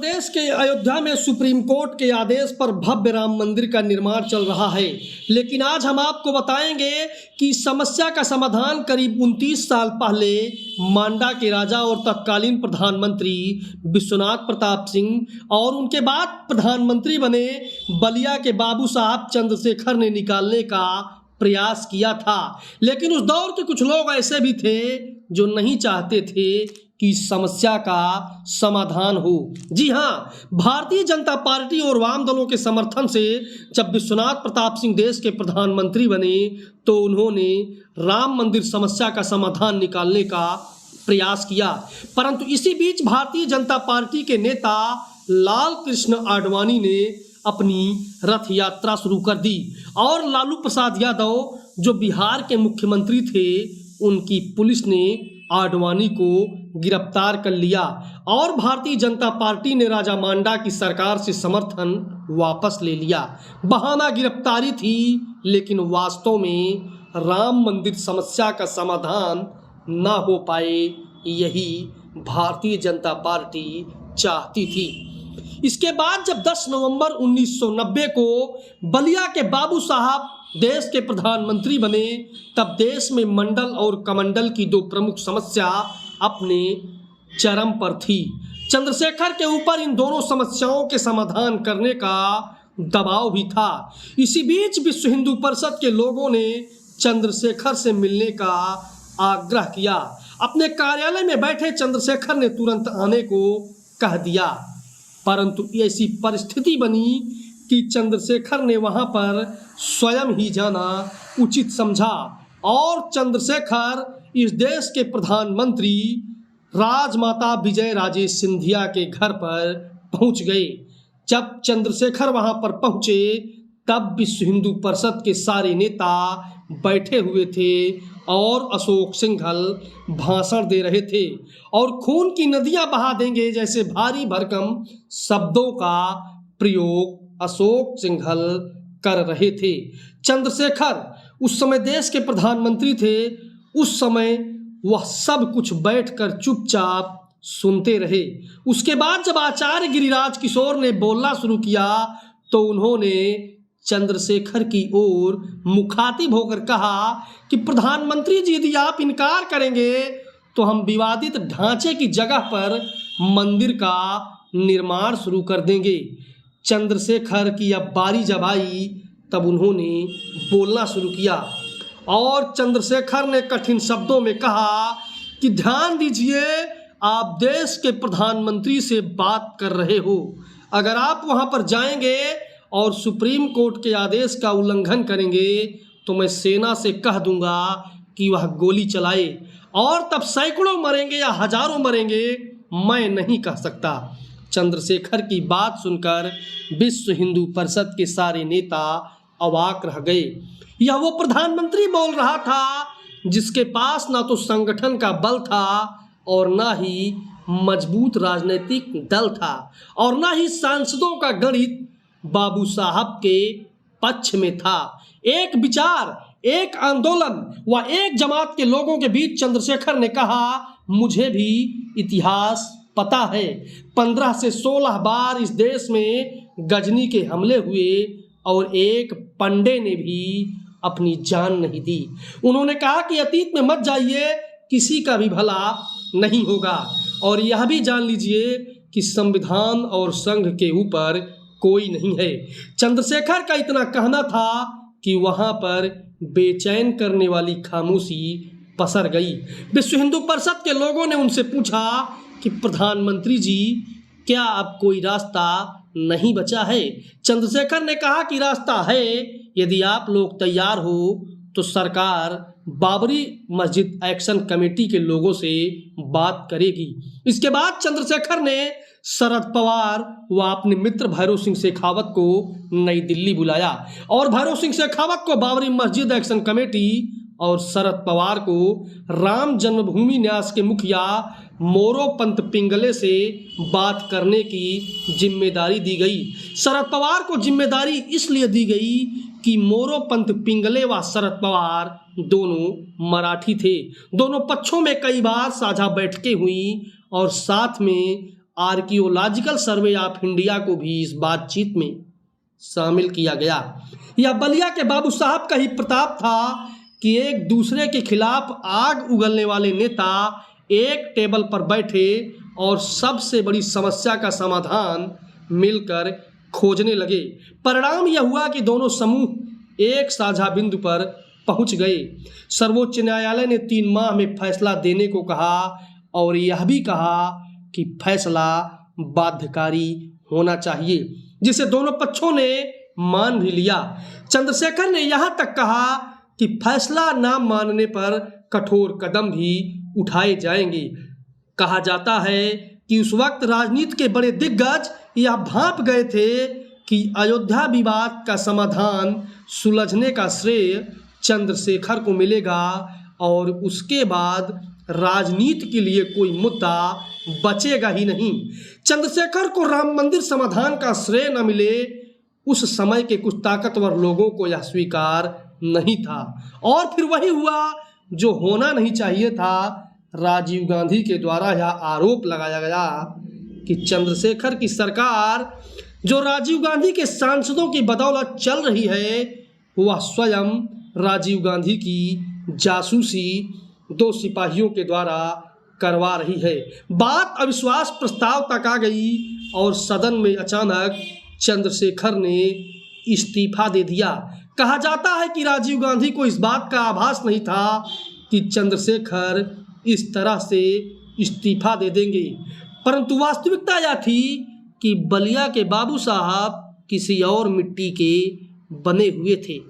प्रदेश के अयोध्या में supreme court के आदेश पर भव्य राम मंदिर का निर्माण चल रहा है, लेकिन आज हम आपको बताएंगे कि समस्या का समाधान करीब 29 साल पहले मांडा के राजा और तत्कालीन प्रधानमंत्री विश्वनाथ प्रताप सिंह और उनके बाद प्रधानमंत्री बने बलिया के बाबू साहब चंद्रशेखर ने निकालने का प्रयास किया था। लेकिन उस दौर के कुछ लोग ऐसे भी थे जो नहीं चाहते थे कि समस्या का समाधान हो। जी हाँ, भारतीय जनता पार्टी और वाम दलों के समर्थन से जब विश्वनाथ प्रताप सिंह देश के प्रधानमंत्री बने तो उन्होंने राम मंदिर समस्या का समाधान निकालने का प्रयास किया। परंतु इसी बीच भारतीय जनता पार्टी के नेता लाल कृष्ण आडवाणी ने अपनी रथ यात्रा शुरू कर दी और लालू प्रसाद यादव जो बिहार के मुख्यमंत्री थे, उनकी पुलिस ने आडवाणी को गिरफ्तार कर लिया और भारतीय जनता पार्टी ने राजा मांडा की सरकार से समर्थन वापस ले लिया। बहाना गिरफ्तारी थी, लेकिन वास्तव में राम मंदिर समस्या का समाधान ना हो पाए, यही भारतीय जनता पार्टी चाहती थी। इसके बाद जब 10 नवंबर 1990 को बलिया के बाबू साहब देश के प्रधानमंत्री बने, तब देश में मंडल और कमंडल की दो प्रमुख समस्या अपने चरम पर थी। चंद्रशेखर के ऊपर इन दोनों समस्याओं के समाधान करने का दबाव भी था। इसी बीच विश्व हिंदू परिषद के लोगों ने चंद्रशेखर से मिलने का आग्रह किया। अपने कार्यालय में बैठे चंद्रशेखर ने तुरंत आने को कह दिया, परंतु ऐसी परिस्थिति बनी कि चंद्रशेखर ने वहां पर स्वयं ही जाना उचित समझा और चंद्रशेखर इस देश के प्रधानमंत्री राजमाता विजय राजे सिंधिया के घर पर पहुंच गए। जब चंद्रशेखर वहां पर पहुंचे तब विश्व हिंदू परिषद के सारे नेता बैठे हुए थे और अशोक सिंघल भाषण दे रहे थे और खून की नदियां बहा देंगे जैसे भारी भरकम शब्दों का प्रयोग अशोक सिंघल कर रहे थे। चंद्रशेखर उस समय देश के प्रधानमंत्री थे। उस समय वह सब कुछ बैठकर चुपचाप सुनते रहे। उसके बाद जब आचार्य गिरिराज किशोर ने बोलना शुरू किया तो उन्होंने चंद्रशेखर की ओर मुखातिब होकर कहा कि प्रधानमंत्री जी, यदि आप इनकार करेंगे तो हम विवादित ढांचे की जगह पर मंदिर का निर्माण शुरू कर देंगे। चंद्रशेखर की अब बारी जब आई तब उन्होंने बोलना शुरू किया और चंद्रशेखर ने कठिन शब्दों में कहा कि ध्यान दीजिए, आप देश के प्रधानमंत्री से बात कर रहे हो। अगर आप वहां पर जाएंगे और सुप्रीम कोर्ट के आदेश का उल्लंघन करेंगे तो मैं सेना से कह दूंगा कि वह गोली चलाए और तब सैकड़ों मरेंगे या हजारों मरेंगे, मैं नहीं कह सकता। चंद्रशेखर की बात सुनकर विश्व हिंदू परिषद के सारे नेता अवाक रह गए। यह वो प्रधानमंत्री बोल रहा था जिसके पास ना तो संगठन का बल था और ना ही मजबूत राजनीतिक दल था और ना ही सांसदों का गणित बाबू साहब के पक्ष में था। एक विचार, एक आंदोलन व एक जमात के लोगों के बीच चंद्रशेखर ने कहा, मुझे भी इतिहास पता है। 15 से 16 बार इस देश में गजनी के हमले हुए और एक पंडे ने भी अपनी जान नहीं दी। उन्होंने कहा कि अतीत में मत जाइए, किसी का भी भला नहीं होगा और यह भी जान लीजिए कि संविधान और संघ के ऊपर कोई नहीं है। चंद्रशेखर का इतना कहना था कि वहां पर बेचैन करने वाली खामोशी पसर गई। विश्व हिंदू परिषद के लोगों ने उनसे पूछा कि प्रधानमंत्री जी, क्या अब कोई रास्ता नहीं बचा है? चंद्रशेखर ने कहा कि रास्ता है, यदि आप लोग तैयार हो तो सरकार बाबरी मस्जिद एक्शन कमेटी के लोगों से बात करेगी। इसके बाद चंद्रशेखर ने शरद पवार व अपने मित्र भैरव सिंह शेखावत को नई दिल्ली बुलाया और भैरव सिंह शेखावत को बाबरी मस्जिद एक्शन कमेटी और शरद पवार को राम जन्मभूमि न्यास के मुखिया मोरोपंत पिंगले से बात करने की जिम्मेदारी दी गई। शरद पवार को जिम्मेदारी इसलिए दी गई कि मोरोपंत पिंगले व शरद पवार दोनों मराठी थे। दोनों पक्षों में कई बार साझा बैठकें हुई और साथ में आर्कियोलॉजिकल सर्वे ऑफ इंडिया को भी इस बातचीत में शामिल किया गया। यह बलिया के बाबू साहब का ही प्रताप था कि एक दूसरे के खिलाफ आग उगलने वाले नेता एक टेबल पर बैठे और सबसे बड़ी समस्या का समाधान मिलकर खोजने लगे। परिणाम यह हुआ कि दोनों समूह एक साझा बिंदु पर पहुंच गए। सर्वोच्च न्यायालय ने 3 माह में फैसला देने को कहा और यह भी कहा कि फैसला बाध्यकारी होना चाहिए, जिसे दोनों पक्षों ने मान भी लिया। चंद्रशेखर ने यहाँ तक कहा कि फैसला न मानने पर कठोर कदम भी उठाए जाएंगे। कहा जाता है कि उस वक्त राजनीति के बड़े दिग्गज यह भांप गए थे कि अयोध्या विवाद का समाधान सुलझने का श्रेय चंद्रशेखर को मिलेगा और उसके बाद राजनीति के लिए कोई मुद्दा बचेगा ही नहीं। चंद्रशेखर को राम मंदिर समाधान का श्रेय न मिले, उस समय के कुछ ताकतवर लोगों को यह स्वीकार नहीं था और फिर वही हुआ जो होना नहीं चाहिए था। राजीव गांधी के द्वारा यह आरोप लगाया गया कि चंद्रशेखर की सरकार जो राजीव गांधी के सांसदों की बदौलत चल रही है, वह स्वयं राजीव गांधी की जासूसी 2 सिपाहियों के द्वारा करवा रही है। बात अविश्वास प्रस्ताव तक आ गई और सदन में अचानक चंद्रशेखर ने इस्तीफा दे दिया। कहा जाता है कि राजीव गांधी को इस बात का आभास नहीं था कि चंद्रशेखर इस तरह से इस्तीफा दे देंगे, परंतु वास्तविकता यह थी कि बलिया के बाबू साहब किसी और मिट्टी के बने हुए थे।